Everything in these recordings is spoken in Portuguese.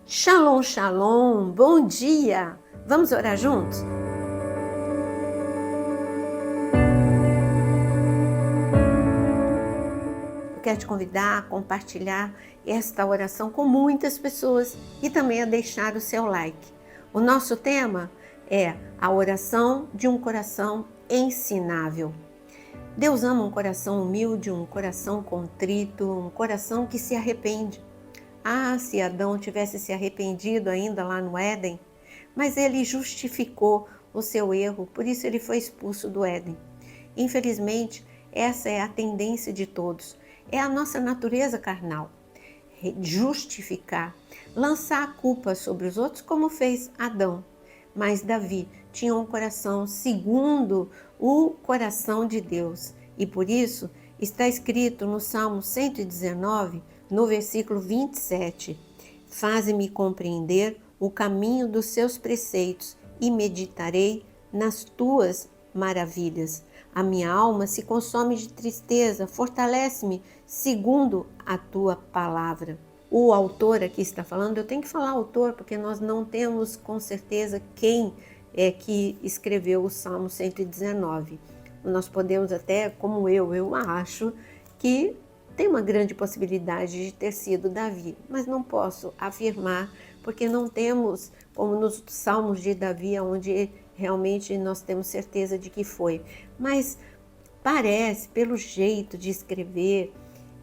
Shalom, shalom, bom dia! Vamos orar juntos? Eu quero te convidar a compartilhar esta oração com muitas pessoas e também a deixar o seu like. O nosso tema é a oração de um coração ensinável. Deus ama um coração humilde, um coração contrito, um coração que se arrepende. Se Adão tivesse se arrependido ainda lá no Éden, mas ele justificou o seu erro, por isso ele foi expulso do Éden. Infelizmente, essa é a tendência de todos, é a nossa natureza carnal. Justificar, lançar a culpa sobre os outros como fez Adão. Mas Davi tinha um coração segundo o coração de Deus e por isso está escrito no Salmo 119, no versículo 27, faze-me compreender o caminho dos seus preceitos e meditarei nas tuas maravilhas. A minha alma se consome de tristeza, fortalece-me segundo a tua palavra. O autor aqui está falando, eu tenho que falar autor porque nós não temos com certeza quem é que escreveu o Salmo 119. Nós podemos até, como eu acho que tem uma grande possibilidade de ter sido Davi, mas não posso afirmar porque não temos, como nos Salmos de Davi, onde realmente nós temos certeza de que foi. Mas parece, pelo jeito de escrever,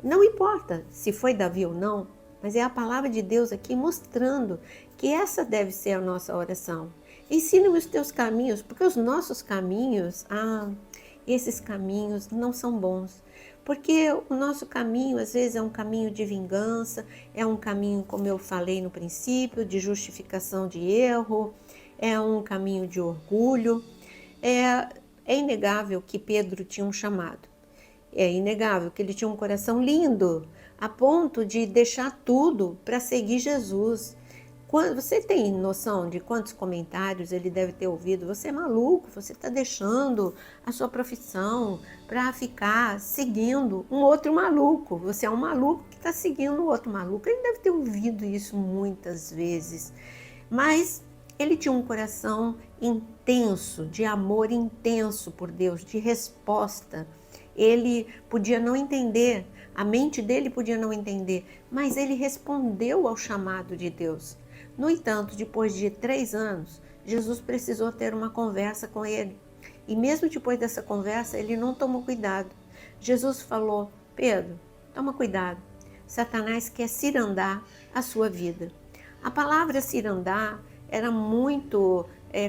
não importa se foi Davi ou não, mas é a palavra de Deus aqui mostrando que essa deve ser a nossa oração. Ensina-me os teus caminhos, porque os nossos caminhos, esses caminhos não são bons. Porque o nosso caminho, às vezes, é um caminho de vingança, é um caminho, como eu falei no princípio, de justificação de erro, é um caminho de orgulho. É inegável que Pedro tinha um chamado. É inegável que ele tinha um coração lindo, a ponto de deixar tudo para seguir Jesus. Você tem noção de quantos comentários ele deve ter ouvido? Você é maluco, você está deixando a sua profissão para ficar seguindo um outro maluco. Você é um maluco que está seguindo um outro maluco. Ele deve ter ouvido isso muitas vezes. Mas ele tinha um coração intenso, de amor intenso por Deus, de resposta. Ele podia não entender, a mente dele podia não entender, mas ele respondeu ao chamado de Deus. No entanto, depois de 3 anos, Jesus precisou ter uma conversa com ele. E mesmo depois dessa conversa, ele não tomou cuidado. Jesus falou: Pedro, toma cuidado. Satanás quer cirandar a sua vida. A palavra cirandar era muito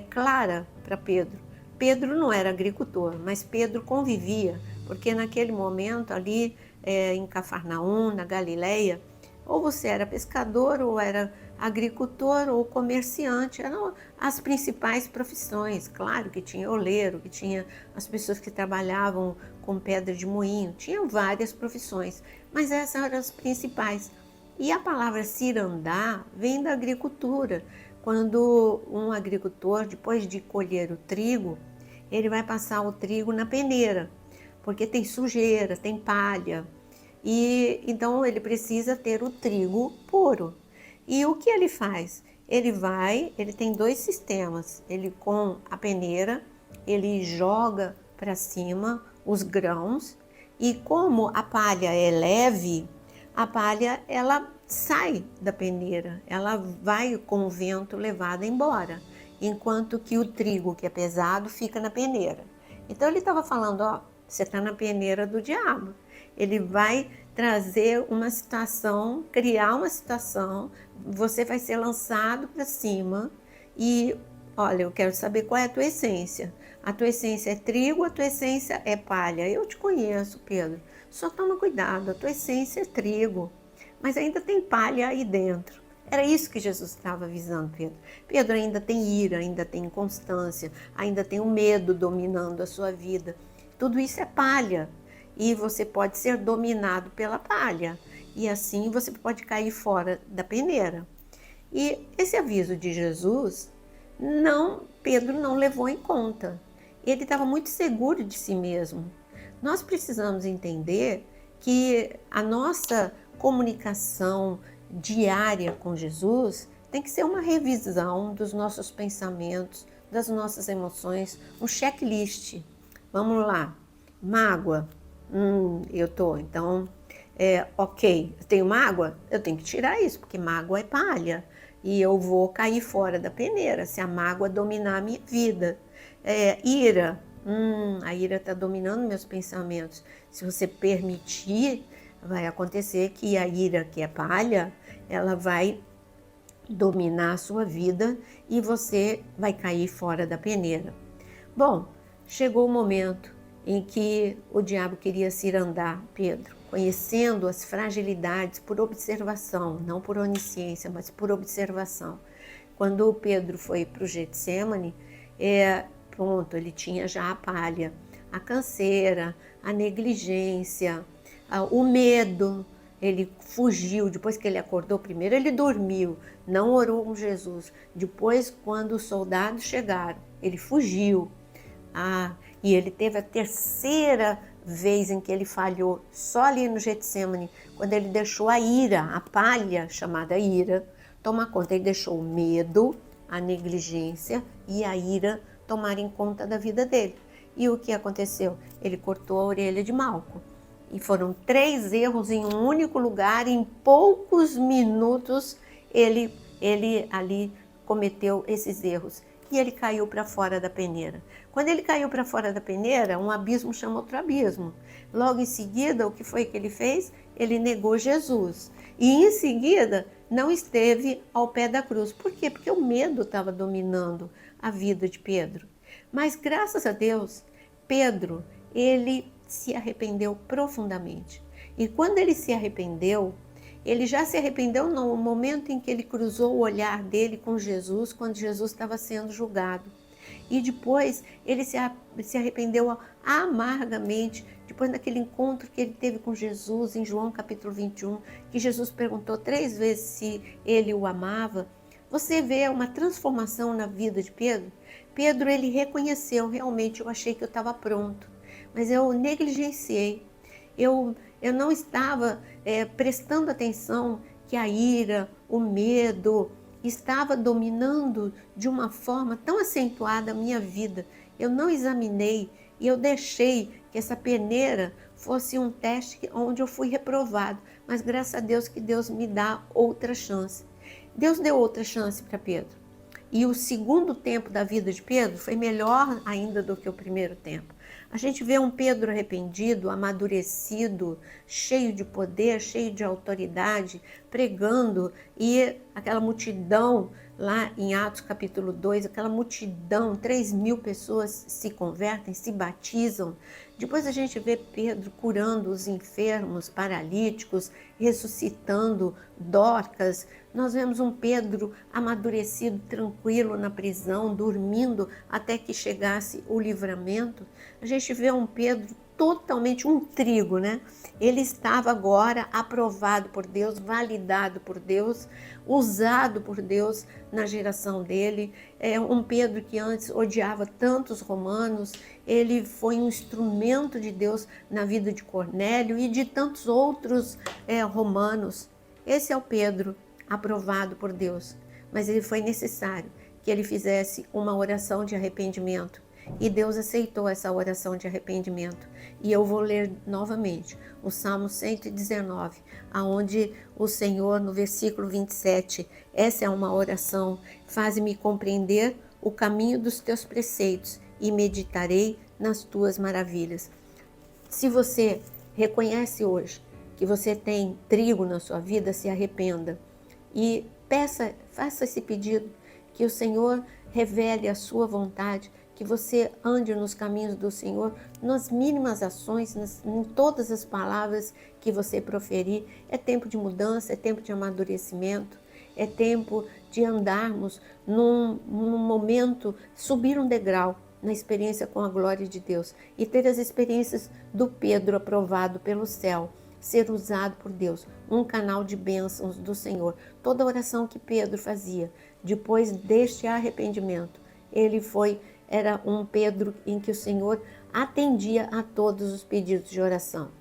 clara para Pedro. Pedro não era agricultor, mas Pedro convivia, porque naquele momento ali em Cafarnaum, na Galileia, ou você era pescador, ou era agricultor, ou comerciante, eram as principais profissões. Claro que tinha oleiro, que tinha as pessoas que trabalhavam com pedra de moinho, tinham várias profissões, mas essas eram as principais. E a palavra cirandar vem da agricultura. Quando um agricultor, depois de colher o trigo, ele vai passar o trigo na peneira, porque tem sujeira, tem palha, e então ele precisa ter o trigo puro. E o que ele faz? Ele tem 2 sistemas. Ele, com a peneira, ele joga para cima os grãos, e como a palha é leve, a palha ela sai da peneira, ela vai com o vento levada embora, enquanto que o trigo, que é pesado, fica na peneira. Então ele estava falando, você está na peneira do diabo. Ele vai trazer uma situação, criar uma situação, você vai ser lançado para cima e, olha, eu quero saber qual é a tua essência. A tua essência é trigo, a tua essência é palha. Eu te conheço, Pedro, só toma cuidado, a tua essência é trigo, mas ainda tem palha aí dentro. Era isso que Jesus estava avisando Pedro. Pedro ainda tem ira, ainda tem inconstância, ainda tem o medo dominando a sua vida. Tudo isso é palha e você pode ser dominado pela palha e assim você pode cair fora da peneira. E esse aviso de Jesus, Pedro não levou em conta. Ele estava muito seguro de si mesmo. Nós precisamos entender que a nossa comunicação diária com Jesus tem que ser uma revisão dos nossos pensamentos, das nossas emoções, um checklist. Vamos lá, mágoa, então, ok, eu tenho mágoa, eu tenho que tirar isso, porque mágoa é palha, e eu vou cair fora da peneira se a mágoa dominar a minha vida. Ira, a ira está dominando meus pensamentos. Se você permitir, vai acontecer que a ira, que é palha, ela vai dominar a sua vida e você vai cair fora da peneira. Bom, chegou o momento em que o diabo queria cirandar Pedro, conhecendo as fragilidades por observação, não por onisciência, mas por observação. Quando Pedro foi para o Getsêmani, pronto, ele tinha já a palha, a canseira, a negligência, o medo. Ele fugiu, depois que ele acordou, primeiro ele dormiu, não orou com Jesus. Depois, quando os soldados chegaram, ele fugiu. E ele teve a terceira vez em que ele falhou, só ali no Getsêmani, quando ele deixou a ira, a palha chamada ira, tomar conta. Ele deixou o medo, a negligência e a ira tomarem conta da vida dele. E o que aconteceu? Ele cortou a orelha de Malco. E foram 3 erros em um único lugar, em poucos minutos ele ali cometeu esses erros. E ele caiu para fora da peneira. Quando ele caiu para fora da peneira, um abismo chama outro abismo. Logo em seguida, o que foi que ele fez? Ele negou Jesus. E em seguida, não esteve ao pé da cruz. Por quê? Porque o medo estava dominando a vida de Pedro. Mas graças a Deus, Pedro, ele se arrependeu profundamente. E quando ele se arrependeu, ele já se arrependeu no momento em que ele cruzou o olhar dele com Jesus, quando Jesus estava sendo julgado. E depois ele se arrependeu amargamente, depois daquele encontro que ele teve com Jesus em João capítulo 21, que Jesus perguntou 3 vezes se ele o amava. Você vê uma transformação na vida de Pedro? Pedro, ele reconheceu, realmente eu achei que eu estava pronto, mas eu negligenciei. Eu não estava prestando atenção que a ira, o medo estava dominando de uma forma tão acentuada a minha vida. Eu não examinei e eu deixei que essa peneira fosse um teste onde eu fui reprovado. Mas graças a Deus que Deus me dá outra chance. Deus deu outra chance para Pedro. E o segundo tempo da vida de Pedro foi melhor ainda do que o primeiro tempo. A gente vê um Pedro arrependido, amadurecido, cheio de poder, cheio de autoridade, pregando, e aquela multidão lá em Atos capítulo 2, aquela multidão, 3.000 pessoas se convertem, se batizam. Depois a gente vê Pedro curando os enfermos, paralíticos, ressuscitando Dorcas. Nós vemos um Pedro amadurecido, tranquilo na prisão, dormindo até que chegasse o livramento. A gente vê um Pedro totalmente um trigo, né? Ele estava agora aprovado por Deus, validado por Deus, usado por Deus na geração dele. Um Pedro que antes odiava tantos romanos, ele foi um instrumento de Deus na vida de Cornélio e de tantos outros romanos. Esse é o Pedro aprovado por Deus, mas ele foi necessário que ele fizesse uma oração de arrependimento. E Deus aceitou essa oração de arrependimento. E eu vou ler novamente o Salmo 119, aonde o Senhor, no versículo 27, essa é uma oração: faz-me compreender o caminho dos teus preceitos e meditarei nas tuas maravilhas. Se você reconhece hoje que você tem trigo na sua vida, se arrependa e faça esse pedido, que o Senhor revele a sua vontade, que você ande nos caminhos do Senhor, nas mínimas ações, em todas as palavras que você proferir. É tempo de mudança, é tempo de amadurecimento, é tempo de andarmos num momento, subir um degrau na experiência com a glória de Deus e ter as experiências do Pedro aprovado pelo céu, ser usado por Deus, um canal de bênçãos do Senhor. Toda a oração que Pedro fazia, depois deste arrependimento, era um Pedro em que o Senhor atendia a todos os pedidos de oração.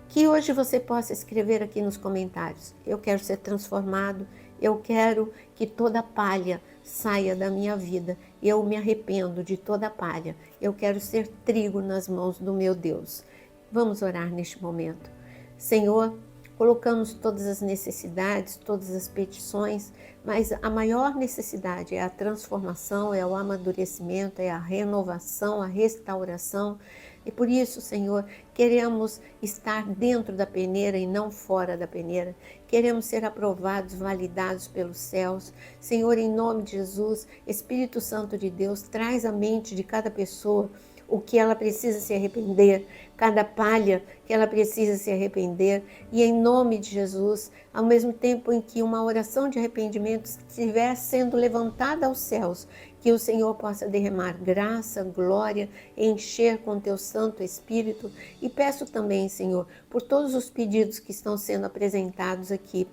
Que hoje você possa escrever aqui nos comentários: eu quero ser transformado, Eu quero que toda palha saia da minha vida. Eu me arrependo de toda palha. Eu quero ser trigo nas mãos do meu Deus. Vamos orar neste momento. Senhor, colocamos todas as necessidades, todas as petições, mas a maior necessidade é a transformação, é o amadurecimento, é a renovação, a restauração. E por isso, Senhor, queremos estar dentro da peneira e não fora da peneira. Queremos ser aprovados, validados pelos céus. Senhor, em nome de Jesus, Espírito Santo de Deus, traz à mente de cada pessoa o que ela precisa se arrepender, cada palha que ela precisa se arrepender, e em nome de Jesus, ao mesmo tempo em que uma oração de arrependimento estiver sendo levantada aos céus, que o Senhor possa derramar graça, glória, encher com teu Santo Espírito. E peço também, Senhor, por todos os pedidos que estão sendo apresentados aqui,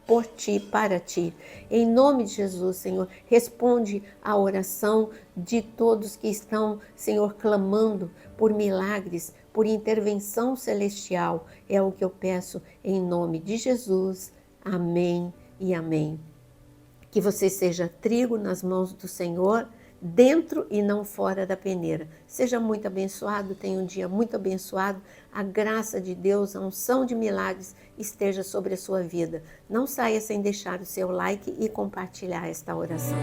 por ti, para ti. Em nome de Jesus, Senhor, responde à oração de todos que estão, Senhor, clamando por milagres, por intervenção celestial. É o que eu peço em nome de Jesus. Amém e amém. Que você seja trigo nas mãos do Senhor, dentro e não fora da peneira. Seja muito abençoado, tenha um dia muito abençoado. A graça de Deus, a unção de milagres esteja sobre a sua vida. Não saia sem deixar o seu like e compartilhar esta oração.